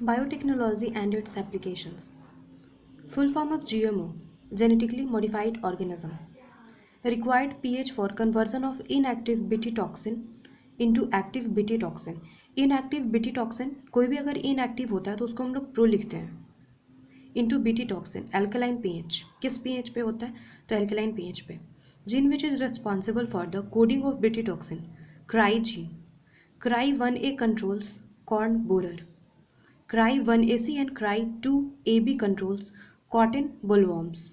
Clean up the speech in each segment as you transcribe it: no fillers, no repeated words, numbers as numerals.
Biotechnology and its applications. Full form of GMO, genetically modified organism. Required pH for conversion of inactive Bt toxin into active Bt toxin. Inactive Bt toxin, कोई भी अगर inactive होता है तो उसको हम लोग प्रो लिखते हैं. Into Bt toxin, alkaline pH. किस pH पे होता है? तो alkaline pH पे. Gene which is responsible for the coding of Bt toxin, Cry gene. Cry1A controls corn borer. Cry1AC and Cry2AB controls cotton bollworms.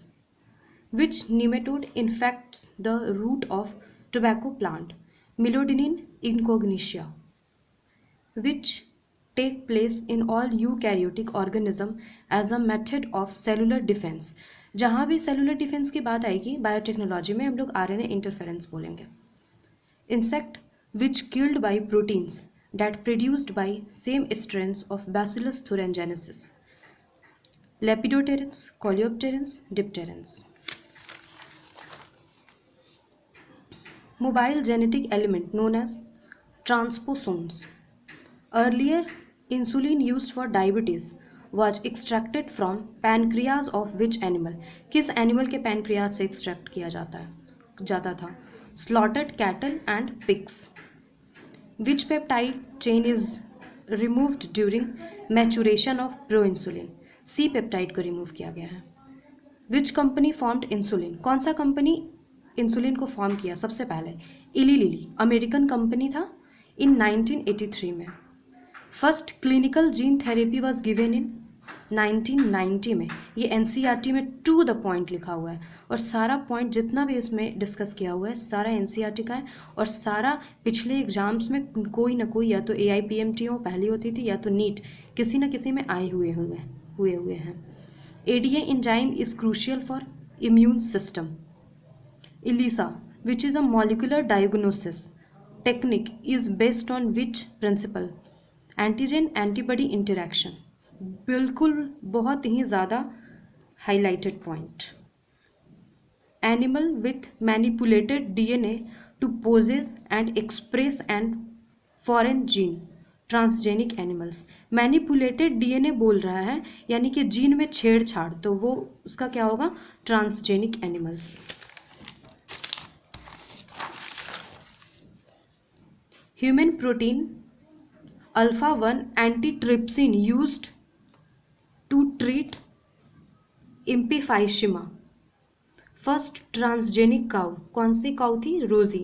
Which nematode infects the root of tobacco plant? Milodinin incognitia. Which take place in all eukaryotic organism as a method of cellular defense. जहाँ भी cellular defence की बात आएगी biotechnology में हम लोग RNA interference बोलेंगे. Insect which killed by proteins that produced by same strains of Bacillus thuringiensis. Lepidopterans, Coleopterans, Dipterans. Mobile genetic element known as transposons. Earlier, insulin used for diabetes was extracted from pancreas of which animal? किस animal के pancreas से extract किया जाता था? Slaughtered cattle and pigs. Which peptide chain is removed during maturation of proinsulin? C peptide को remove किया गया है. Which company formed insulin? कौन सा कंपनी इंसुलिन को फॉर्म किया सबसे पहले? इली लिली, अमेरिकन कंपनी था, इन 1983 में. First clinical gene therapy was given in 1990 में. ये एनसीईआरटी में टू द पॉइंट लिखा हुआ है और सारा पॉइंट जितना भी इसमें डिस्कस किया हुआ है सारा एनसीईआरटी का है और सारा पिछले एग्जाम्स में कोई ना कोई या तो एआईपीएमटीओ पहली होती थी या तो नीट किसी न किसी में आए हुए हैं. ADA enzyme is crucial for immune system. ELISA, which is a molecular diagnosis technique, is based on which principle? Antigen antibody interaction. बिल्कुल बहुत ही ज़्यादा highlighted point. Animal with manipulated DNA to possess and express an foreign gene. Transgenic animals. Manipulated DNA बोल रहा है यानी कि gene में छेड़छाड़, तो वो उसका क्या होगा? Transgenic animals. Human protein alpha-1 antitrypsin used to treat emphysema. First transgenic cow, कौन सी काउ थी? रोजी.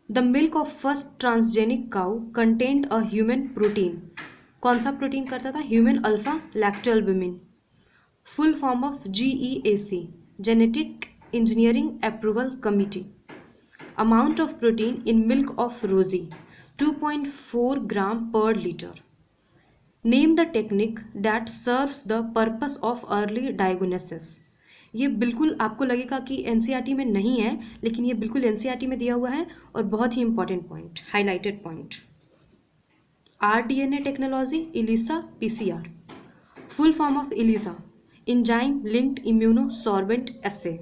The milk of first transgenic cow contained a human protein. कौन सा प्रोटीन करता था? Human alpha lactalbumin. Full form of GEAC, Genetic Engineering Approval Committee. Amount of protein in milk of Rosie 2.4 gram per liter. Name the technique that serves the purpose of early diagnosis. ये बिल्कुल आपको लगेगा कि NCERT में नहीं है लेकिन ये बिल्कुल एनसीईआरटी में दिया हुआ है और बहुत ही important point, highlighted point. RDNA technology, ELISA PCR. Full form of ELISA, enzyme linked immunosorbent assay.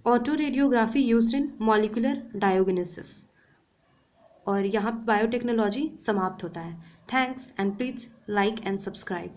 Autoradiography used in molecular diagnosis. और यहाँ बायोटेक्नोलॉजी समाप्त होता है. Thanks and please like and subscribe.